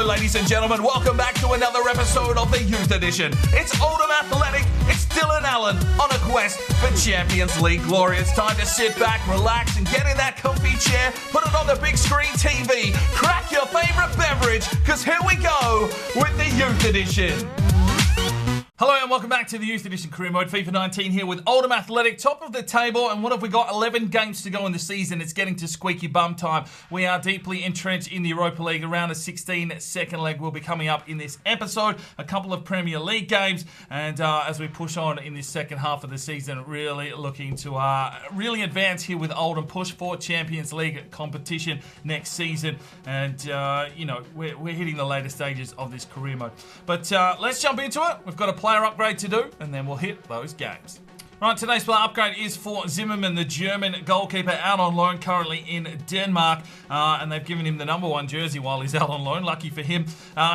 Hello ladies and gentlemen, welcome back to another episode of the Youth Edition. It's Oldham Athletic, it's Dylan Allen on a quest for Champions League glory. It's time to sit back, relax and get in that comfy chair, put it on the big screen TV, crack your favourite beverage, because here we go with the Youth Edition. Hello and welcome back to the Youth Edition Career Mode. FIFA 19 here with Oldham Athletic, top of the table. And what have we got? 11 games to go in the season. It's getting to squeaky bum time. We are deeply entrenched in the Europa League. Around a 16 second leg will be coming up in this episode. A couple of Premier League games. And as we push on in this second half of the season, really looking to really advance here with Oldham. Push for Champions League competition next season. And, we're hitting the later stages of this career mode. But let's jump into it. We've got a player upgrade to do, and then we'll hit those games. Right, today's player upgrade is for Zimmerman, the German goalkeeper, out on loan currently in Denmark, and they've given him the number 1 jersey while he's out on loan. Lucky for him.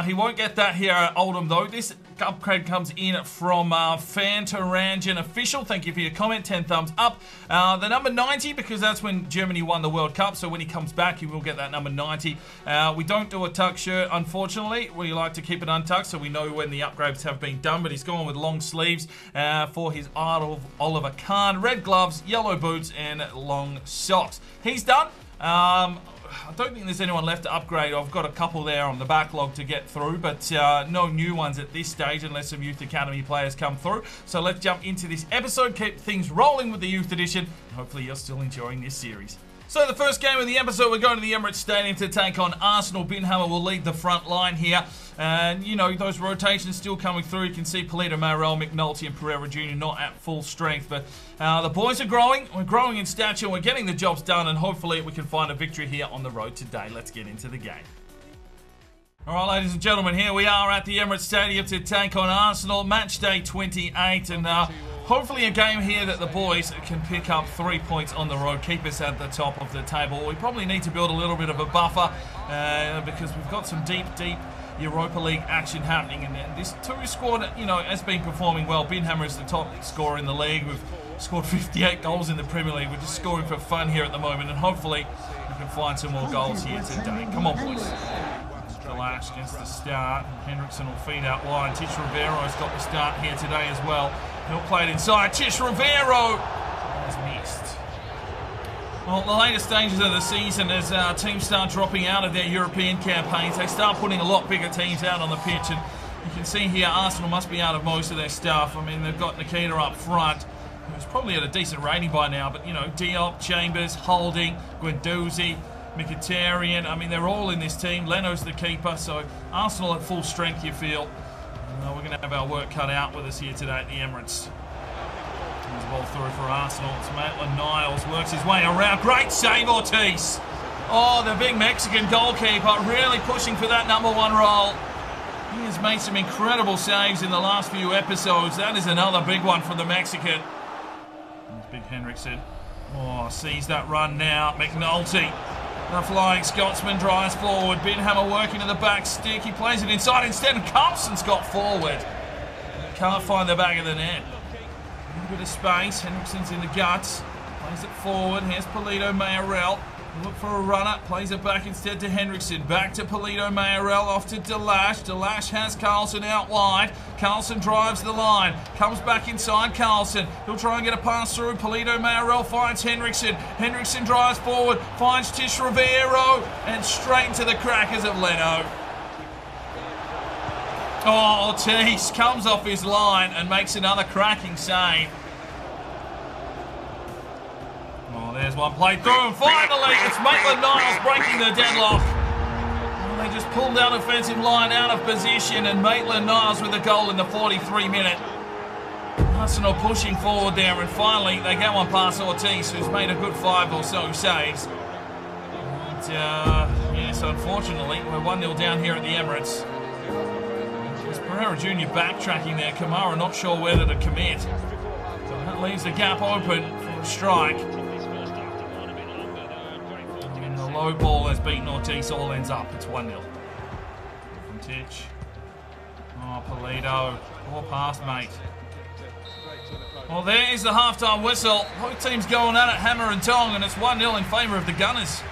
He won't get that here at Oldham though. This upgrade comes in from Fantarangen Official. Thank you for your comment. 10 thumbs up. The number 90, because that's when Germany won the World Cup, so when he comes back, he will get that number 90. We don't do a tuck shirt, unfortunately. We like to keep it untucked so we know when the upgrades have been done, but he's gone with long sleeves for his Art of Oliver Kahn. Red gloves, yellow boots, and long socks. He's done. I don't think there's anyone left to upgrade. I've got a couple there on the backlog to get through, but no new ones at this stage unless some Youth Academy players come through. So let's jump into this episode, keep things rolling with the Youth Edition. Hopefully you're still enjoying this series. So the first game of the episode, we're going to the Emirates Stadium to take on Arsenal. Binhammer will lead the front line here. And, those rotations still coming through. You can see Polito, Morel, McNulty and Pereira Jr. not at full strength. But the boys are growing. We're growing in stature. We're getting the jobs done. And hopefully we can find a victory here on the road today. Let's get into the game. All right, ladies and gentlemen, here we are at the Emirates Stadium to take on Arsenal. Match day 28. And hopefully a game here that the boys can pick up 3 points on the road, keep us at the top of the table. We probably need to build a little bit of a buffer because we've got some deep Europa League action happening. And this Tour squad, has been performing well. Binhammer is the top scorer in the league. We've scored 58 goals in the Premier League. We're just scoring for fun here at the moment. And hopefully we can find some more goals here today. Come on, boys. Delash gets the start. Henriksen will feed out wide. Tish Rivero's got the start here today as well. He'll play it inside. Tish Rivero has missed. Well, the later stages of the season, as teams start dropping out of their European campaigns, they start putting a lot bigger teams out on the pitch. And you can see here, Arsenal must be out of most of their stuff. I mean, they've got Nikita up front, who's probably at a decent rating by now. But, Diop, Chambers, Holding, Guendouzi, Mkhitaryan, I mean, they're all in this team. Leno's the keeper, so Arsenal at full strength, you feel. We're going to have our work cut out with us here today at the Emirates. There's a ball through for Arsenal. It's Maitland-Niles, works his way around. Great save, Ortiz. Oh, the big Mexican goalkeeper really pushing for that number 1 role. He has made some incredible saves in the last few episodes. That is another big one from the Mexican. There's big Henriksen. Oh, sees that run now. McNulty. The flying Scotsman drives forward. Binhammer working to the back stick. He plays it inside instead, and Carlson's got forward. Can't find the back of the net. A little bit of space. Henriksen's in the guts. Plays it forward. Here's Polito Mayorel. Look for a runner. Plays it back instead to Henriksen. Back to Polito Mayorel. Off to Delash. Delash has Carlson out wide. Carlson drives the line. Comes back inside Carlson. He'll try and get a pass through. Polito Mayorel finds Henriksen. Henriksen drives forward. Finds Tish Rivero. And straight into the crackers of Leno. Oh, Ortiz comes off his line and makes another cracking save. Oh, there's one played through, and finally it's Maitland-Niles breaking the deadlock. Well, they just pulled that offensive line out of position, and Maitland-Niles with a goal in the 43 minute. Arsenal pushing forward there, and finally they get one past Ortiz, who's made a good 5 or so saves. And, yes, unfortunately, we're 1-0 down here at the Emirates. There's Pereira Jr. backtracking there. Kamara not sure whether to commit. So that leaves the gap open for a strike. Low ball has beaten Ortiz, all ends up. It's 1-0. From Titch. Oh, Polito. Poor pass, mate. Well, there is the half-time whistle. Both teams going at it, hammer and tong, and it's 1-0 in favour of the Gunners.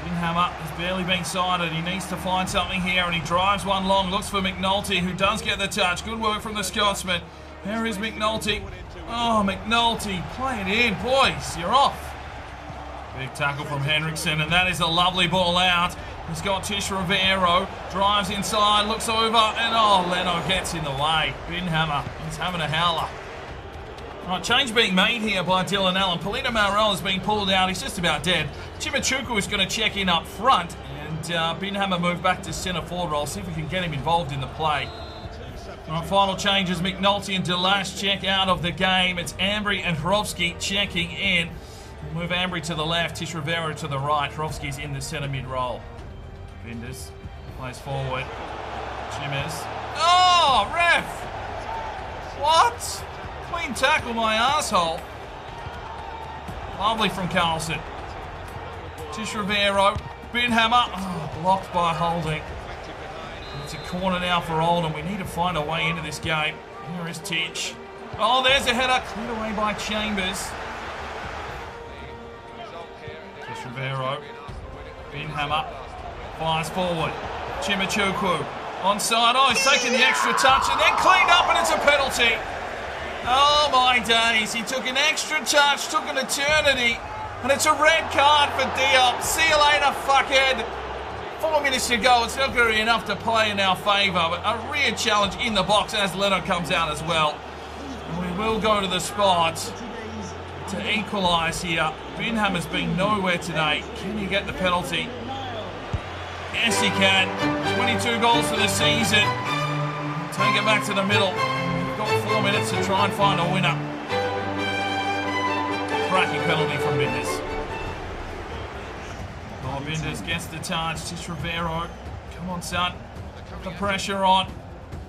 Binhammer has barely been sighted. He needs to find something here, and he drives one long. Looks for McNulty, who does get the touch. Good work from the Scotsman. Here is McNulty. Oh, McNulty, play it in, boys. You're off. Big tackle from Henriksen, and that is a lovely ball out. He's got Tish Rivero, drives inside, looks over, and oh, Leno gets in the way. Binhammer, he's having a howler. Right, change being made here by Dylan Allen. Polito Marrell has been pulled out. He's just about dead. Chimachuku is going to check in up front, and Binhammer move back to centre forward role. See if we can get him involved in the play. Right, final changes. McNulty and Delash check out of the game. It's Ambry and Hrovsky checking in. We'll move Ambry to the left, Tish Rivera to the right. Hrovsky's in the centre mid role. Binders plays forward. Chimmers. Oh, ref! What? Clean tackle, my asshole. Lovely from Carlson. Tish Rivero. Binhammer. Oh, blocked by Holding. It's a corner now for Oldham. We need to find a way into this game. Here is Tish. Oh, there's a header. Cleared away by Chambers. Tish Rivero. Binhammer. Fires forward. Chimachuku. Onside. Oh, he's taken the extra touch and then cleaned up, and it's a penalty. Oh my days, he took an extra touch, took an eternity, and it's a red card for Diop. See you later, fuckhead. 4 minutes to go, it's not going to be enough to play in our favour, but a real challenge in the box as Leonard comes out as well. And we will go to the spot to equalise here. Binhammer's been nowhere today. Can he get the penalty? Yes, he can. 22 goals for the season. Take it back to the middle. 4 minutes to try and find a winner. Cracking penalty from Binders. Oh, Binders gets the charge. Tish Rivero. Come on, son. Put the pressure on.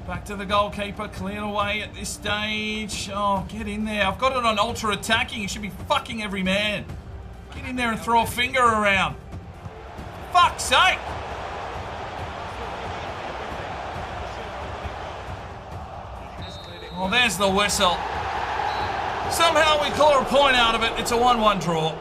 Back to the goalkeeper. Cleared away at this stage. Oh, get in there. I've got it on ultra attacking. You should be fucking every man. Get in there and throw a finger around. Fuck's sake. Well, there's the whistle. Somehow we claw a point out of it. It's a 1-1 draw.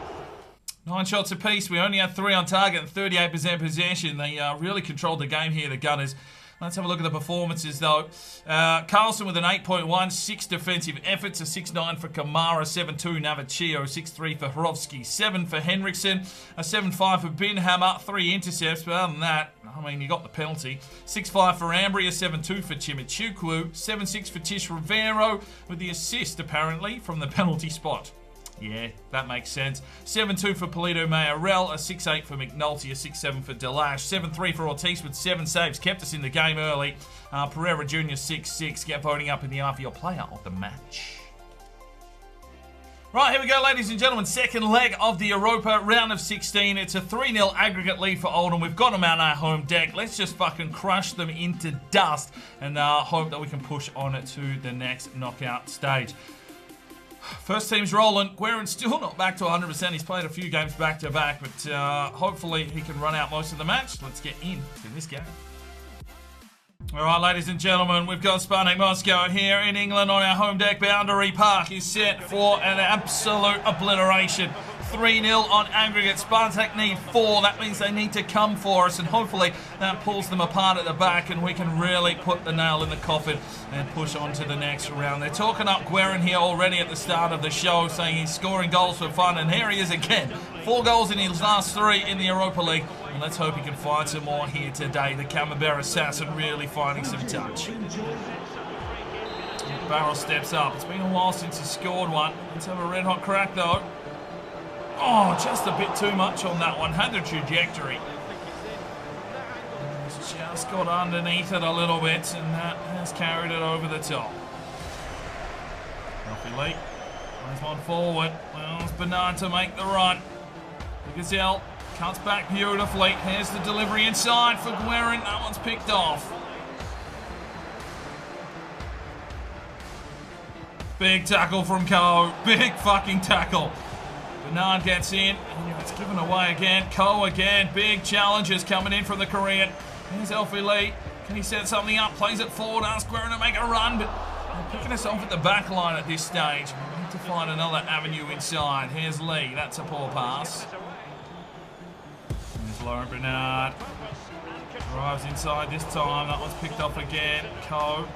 9 shots apiece. We only had 3 on target and 38% possession. They really controlled the game here, the Gunners. Let's have a look at the performances, though. Carlson with an 8.1, 6 defensive efforts, a 6.9 for Kamara, 7.2 Navachio, 6.3 for Hrovsky, 7 for Henriksen, a 7.5 for Binhammer, 3 intercepts, but other than that, I mean, you got the penalty. 6.5 for Ambry, a 7.2 for Chimachuku, 7.6 for Tish Rivero, with the assist, apparently, from the penalty spot. Yeah, that makes sense. 7.2 for Polito Mayarel, a 6.8 for McNulty, a 6.7 for Delash, 7.3 for Ortiz with 7 saves, kept us in the game early. Pereira Jr. 6.6, get voting up in the eye for your player of the match. Right, here we go, ladies and gentlemen. Second leg of the Europa round of 16. It's a 3-0 aggregate lead for Oldham. We've got them on our home deck. Let's just fucking crush them into dust and hope that we can push on to the next knockout stage. First team's rolling. Guerin's still not back to 100%. He's played a few games back-to-back, but hopefully he can run out most of the match. Let's get into this game. All right, ladies and gentlemen, we've got Spartak Moscow here in England on our home deck. Boundary Park is set for an absolute obliteration. 3-0 on aggregate. Spartak need 4. That means they need to come for us, and hopefully that pulls them apart at the back and we can really put the nail in the coffin and push on to the next round. They're talking up Guerin here already at the start of the show, saying he's scoring goals for fun, and here he is again. 4 goals in his last 3 in the Europa League, and let's hope he can find some more here today. The Camembert assassin really finding some touch. Barrel steps up. It's been a while since he scored one. Let's have a red hot crack though. Oh, just a bit too much on that one. Had the trajectory. He's just got underneath it a little bit, and that has carried it over the top. Healthy leap. Plays one forward. Well, it's Bernard to make the run. Gazelle cuts back beautifully. Here's the delivery inside for Guerin. That one's picked off. Big tackle from Ko. Big fucking tackle. Bernard gets in. It's given away again. Ko again. Big challenges coming in from the Korean. Here's Elfie Lee. Can he set something up? Plays it forward. Asks Guerin to make a run, but they're picking us off at the back line at this stage. We need to find another avenue inside. Here's Lee. That's a poor pass. Here's Lauren Bernard drives inside this time. That one's picked off again. Coe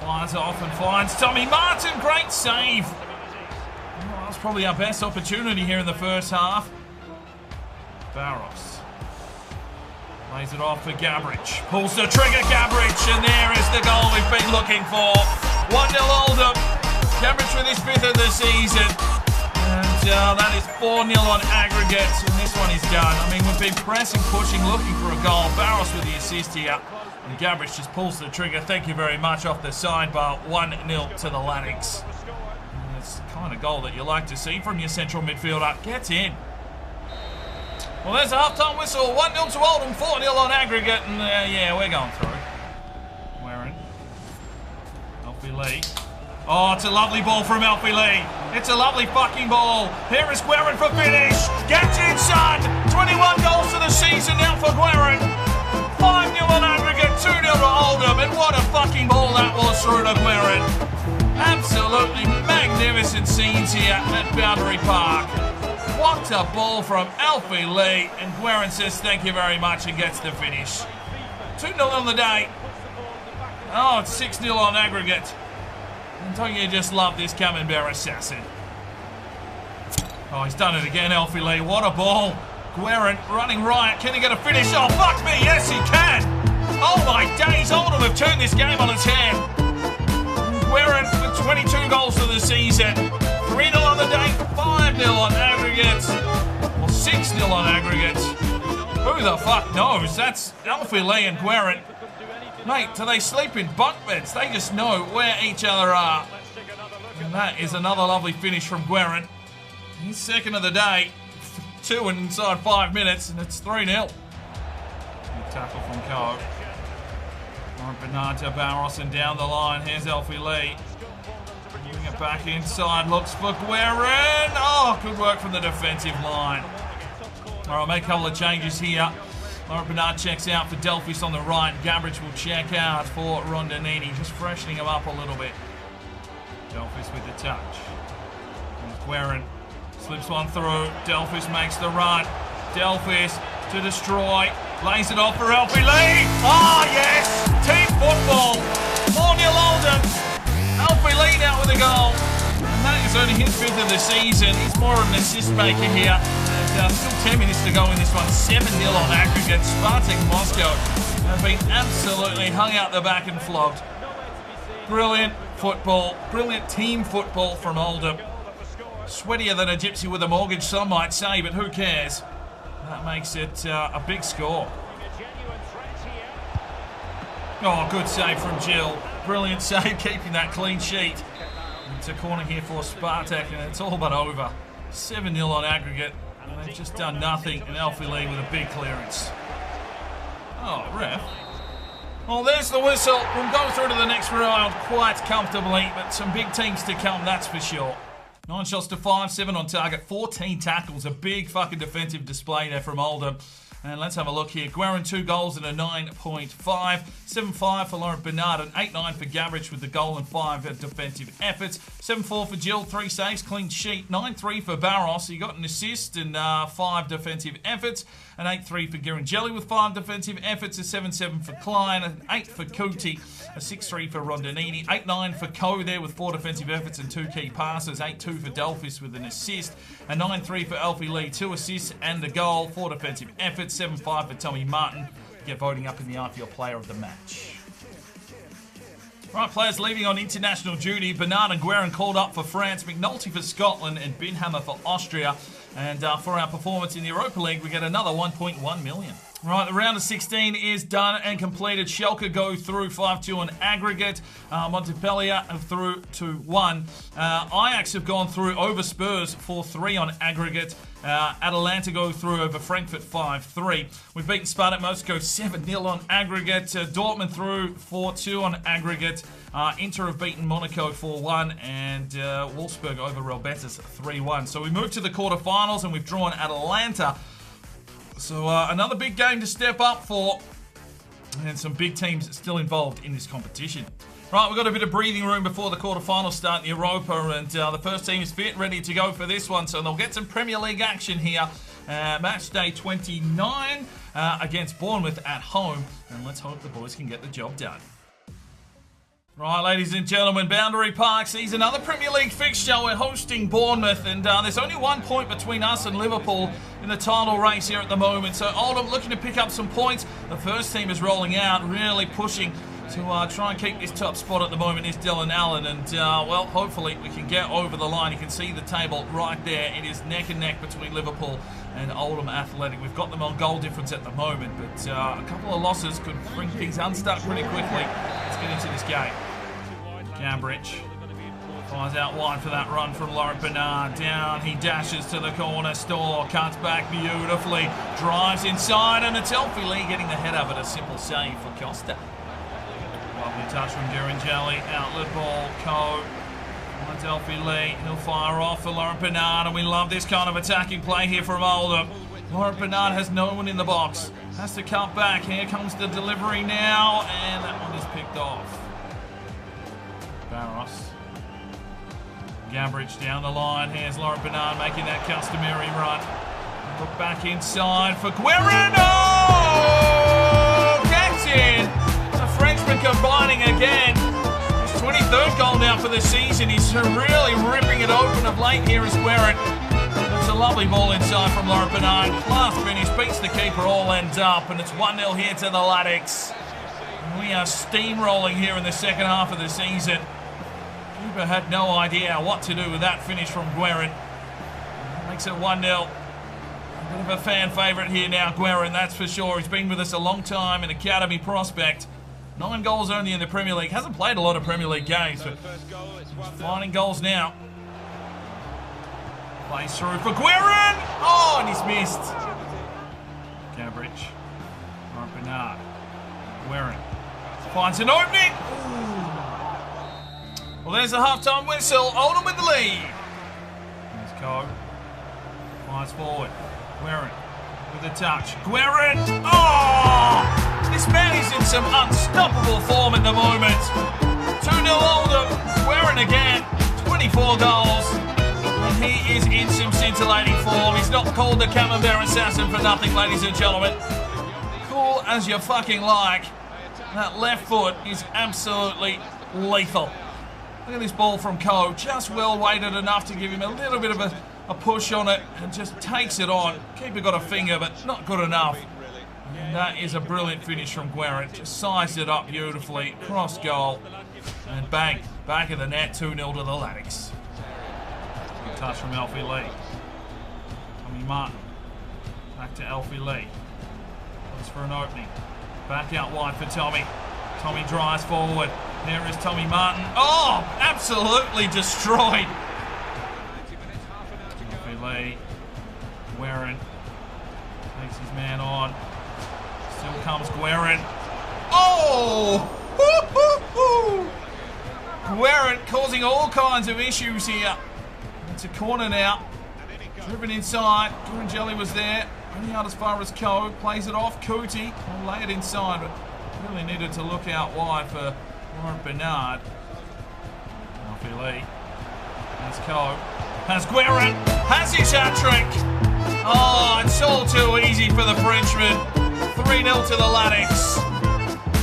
fires off and finds Tommy Martin. Great save. Well, that's probably our best opportunity here in the first half. Barros lays it off for Gabbridge. Pulls the trigger, Gabbridge, and there is the goal we've been looking for. 1-0 Oldham. Gabbridge with his 5th of the season. And that is 4-0 on aggregate, and this one is done. I mean, we've been pressing, pushing, looking for a goal. Barros with the assist here. And Gabbridge just pulls the trigger. Thank you very much off the sidebar. 1-0 to the Latics. It's the kind of goal that you like to see from your central midfielder. Gets in. Well, there's a half-time whistle. 1-0 to Oldham, 4-0 on aggregate. And yeah, we're going through. Wearing. Alfie Lee. Oh, it's a lovely ball from Alfie Lee. It's a lovely fucking ball. Here is Guerin for finish. Gets in, son. 21 goals to the season now for Guerin. 5-0 on aggregate, 2-0 to Oldham. And what a fucking ball that was through to Guerin. Absolutely magnificent scenes here at Boundary Park. What a ball from Alfie Lee. And Guerin says thank you very much and gets the finish. 2-0 on the day. Oh, it's 6-0 on aggregate. And don't you just love this Camembert assassin? Oh, he's done it again, Alfie Lee. What a ball. Guerin running riot. Can he get a finish? Oh, fuck me. Yes, he can. Oh, my days. Oldham have turned this game on its head. Guerin with 22 goals for the season. 3-0 on the day. 5-0 on aggregate. Or 6-0 on aggregate. Who the fuck knows? That's Alfie Lee and Guerin. Mate, do they sleep in bunk beds? They just know where each other are. And that is another lovely finish from Guerin. He's second of the day. 2 inside 5 minutes, and it's 3-0. Good tackle from Coe. Bernard to Barros and down the line. Here's Alfie Lee. Bring it back inside. Looks for Guerin. Oh, good work from the defensive line. All right, make a couple of changes here. Laurent Bernard checks out for Delphis on the right. Gabbridge will check out for Rondinini, just freshening him up a little bit. Delphis with the touch. Guerin slips one through. Delphis makes the run. Delphis to destroy. Lays it off for Alfie Lee. Oh, yes! Team football. 4-0 Oldham. Alfie Lee now with a goal. And that is only his 5th of the season. He's more of an assist maker here. Still 10 minutes to go in this one. 7-0 on aggregate. Spartak Moscow have been absolutely hung out the back and flogged. Brilliant football. Brilliant team football from Oldham. Sweatier than a gypsy with a mortgage, some might say, but who cares? That makes it a big score. Oh, good save from Jill. Brilliant save, keeping that clean sheet. It's a corner here for Spartak, and it's all but over. 7-0 on aggregate. And they've just done nothing, and Alfie Lee with a big clearance. Oh, ref. Well, there's the whistle. We'll go through to the next round quite comfortably, but some big teams to come, that's for sure. 9 shots to 5, 7 on target, 14 tackles. A big fucking defensive display there from Oldham. And let's have a look here. Guerin, 2 goals and a 9.5. 7.5 for Laurent Bernard and 8.9 for Gabbridge with the goal and 5 defensive efforts. 7.4 for Jill, 3 saves, clean sheet. 9.3 for Barros. He got an assist and 5 defensive efforts. An 8.3 for Girangelli with 5 defensive efforts. A 7.7 for Klein. An 8 for Kuti. A 6.3 for Rondinini. 8.9 for Coe there with 4 defensive efforts and 2 key passes. 8.2 for Delphis with an assist. A 9.3 for Alfie Lee, 2 assists and a goal. 4 defensive efforts. 7.5 for Tommy Martin. Get voting up in the IPL player of the match. Right, players leaving on international duty. Bernard and Guerin called up for France. McNulty for Scotland and Binhammer for Austria. And for our performance in the Europa League, we get another 1.1 million. Right, the round of 16 is done and completed. Schalke go through 5-2 on aggregate. Montpellier through 2-1. Ajax have gone through over Spurs 4-3 on aggregate. Atalanta go through over Frankfurt 5-3. We've beaten Spartak Moscow 7-0 on aggregate. Dortmund through 4-2 on aggregate. Inter have beaten Monaco 4-1 and Wolfsburg over Real Betis 3-1. So we move to the quarterfinals and we've drawn Atalanta. So another big game to step up for, and some big teams still involved in this competition. Right, we've got a bit of breathing room before the quarterfinals start in Europa, and the first team is fit, ready to go for this one, so they'll get some Premier League action here Match day 29 against Bournemouth at home. And let's hope the boys can get the job done. Right, ladies and gentlemen, Boundary Park sees another Premier League fixture. We're hosting Bournemouth, and there's only 1 point between us and Liverpool in the title race here at the moment. So Oldham looking to pick up some points. The first team is rolling out, really pushing to try and keep this top spot at the moment is Dylan Allen. And, well, hopefully we can get over the line. You can see the table right there. It is neck and neck between Liverpool and Oldham Athletic. We've got them on goal difference at the moment, but a couple of losses could bring things unstuck pretty quickly. Let's get into this game. Gambridge finds out wide for that run from Laurent Bernard. Down, he dashes to the corner store, cuts back beautifully, drives inside, and it's Elfie Lee getting the header, but a simple save for Costa. Lovely touch from Durangelli, outlet ball, Coe. Finds Elfie Lee, he'll fire off for Laurent Bernard, and we love this kind of attacking play here from Oldham. Laurent Bernard has no one in the box, has to cut back. Here comes the delivery now, and that one is picked off. Barros. Gambridge down the line. Here's Laurent Bernard making that customary run. Look back inside for Guerin. Oh! Gets in. The Frenchman combining again. His 23rd goal now for the season. He's really ripping it open of late here as Guerin. It's a lovely ball inside from Laurent Bernard. Last finish beats the keeper, all ends up, and it's 1-0 here to the Latics. We are steamrolling here in the second half of the season. Keeper had no idea what to do with that finish from Guerin. Makes it 1-0. A bit of a fan favourite here now, Guerin, that's for sure. He's been with us a long time, an academy prospect. 9 goals only in the Premier League. Hasn't played a lot of Premier League games, but finding goals now. Plays through for Guerin. Oh, and he's missed. Gambridge. Laurent Bernard. Guerin. Finds an opening. Ooh. Well, there's the half-time whistle. Oldham with the lead. There's Coe. Flies forward. Guerin with a touch. Guerin. Oh! This man is in some unstoppable form at the moment. 2-0 Oldham. Guerin again. 24 goals. And he is in some scintillating form. He's not called the Camembert Assassin for nothing, ladies and gentlemen. Cool as you fucking like. That left foot is absolutely lethal. Look at this ball from Coe, just well weighted enough to give him a little bit of a push on it and just takes it on. Keeper got a finger, but not good enough. And that is a brilliant finish from Guerin. Just sized it up beautifully, cross goal, and bang, back of the net, 2-0 to the Latics. Good touch from Elfie Lee. Tommy Martin, back to Elfie Lee. Looks for an opening. Back out wide for Tommy. Tommy drives forward. There is Tommy Martin. Oh, absolutely destroyed. Elfie Lee. Guerin takes his man on. Still comes Guerin. Oh! Guerin causing all kinds of issues here. It's a corner now. Driven inside. Durangelli was there. Only out as far as Coe. Plays it off. Cootie will lay it inside, but really needed to look out wide for Laurent Bernard. Elfie Lee. There's Coe. Has Guerin. Has his hat-trick. Oh, it's all too easy for the Frenchman. 3-0 to the Latics.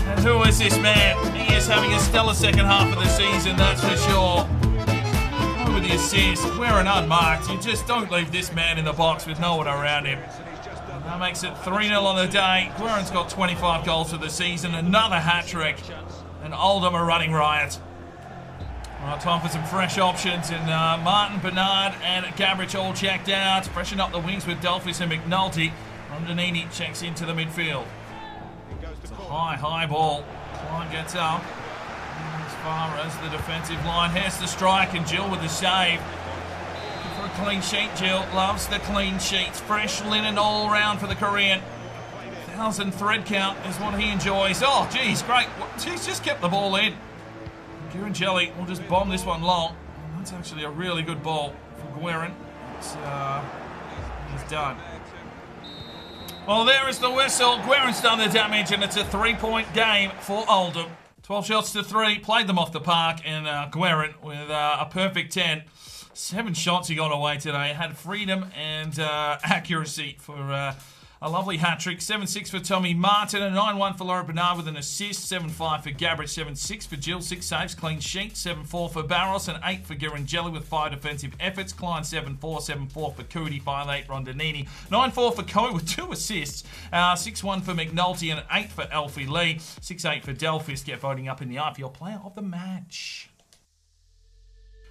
And who is this man? He is having a stellar second half of the season, that's for sure. With the assist, Guerin unmarked. You just don't leave this man in the box with no one around him. And that makes it 3-0 on the day. Guerin's got 25 goals for the season, another hat-trick. And Oldham are running riot. All right, time for some fresh options. And Martin, Bernard and Gambridge all checked out. Freshen up the wings with Delphis and McNulty. Rondinini checks into the midfield. It's a high ball. Klein gets up. As far as the defensive line, here's the strike, and Jill with the save. Looking for a clean sheet, Jill. Loves the clean sheets. Fresh linen all around for the Korean. 1,000 thread count is what he enjoys. Oh, geez, great. He's just kept the ball in. Durangelli will just bomb this one long. That's actually a really good ball for Guerin. He's done. Well, there is the whistle. Guerin's done the damage, and it's a 3-point game for Oldham. 12 shots to 3, played them off the park, and Guerin with a perfect 10. 7 shots he got away today. Had freedom and accuracy for a lovely hat-trick. 7-6 for Tommy Martin, a 9-1 for Laura Bernard with an assist. 7-5 for Gabric, 7-6 for Jill, 6 saves, clean sheet. 7-4 for Barros, and 8 for Girangelli with 5 defensive efforts. Klein 7-4, 7-4 for Cootie, 5-8 Rondinini. 9-4 for Coe with 2 assists. 6-1 for McNulty and 8 for Alfie Lee. 6-8 for Delphis. Get voting up in the IPL player of the match.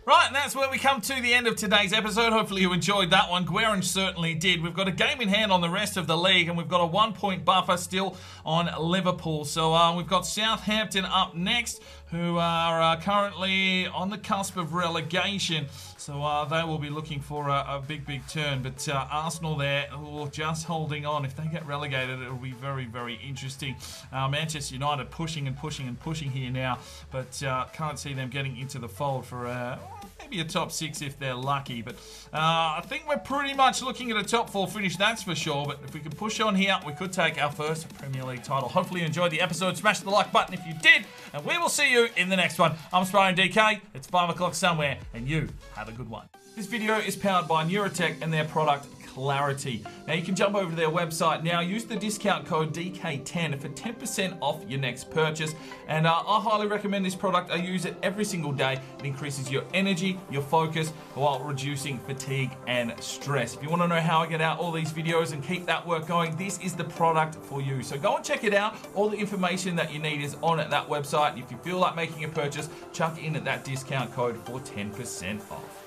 Right, and that's where we come to the end of today's episode. Hopefully you enjoyed that one. Guerin certainly did. We've got a game in hand on the rest of the league, and we've got a 1-point buffer still on Liverpool. So we've got Southampton up next, who are currently on the cusp of relegation. So they will be looking for a big turn. But Arsenal there, just holding on. If they get relegated, it'll be very, very interesting. Manchester United pushing here now, but can't see them getting into the fold for maybe a top 6 if they're lucky. But I think we're pretty much looking at a top 4 finish, that's for sure. But if we can push on here, we could take our first Premier League title. Hopefully you enjoyed the episode. Smash the like button if you did, and we will see you in the next one. I'm Sparring DK. It's 5 o'clock somewhere, and you have a good one. This video is powered by Neurotech and their product Clarity. Now you can jump over to their website now, use the discount code DK10 for 10% off your next purchase, and I highly recommend this product. I use it every single day. It increases your energy, your focus, while reducing fatigue and stress. If you want to know how I get out all these videos and keep that work going, this is the product for you. So go and check it out. All the information that you need is on that website. If you feel like making a purchase, chuck in at that discount code for 10% off.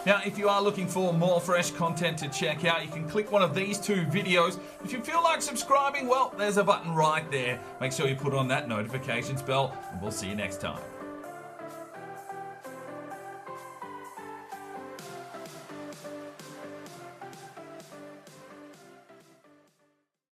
Now, if you are looking for more fresh content to check out, you can click one of these 2 videos. If you feel like subscribing, well, there's a button right there. Make sure you put on that notifications bell, and we'll see you next time.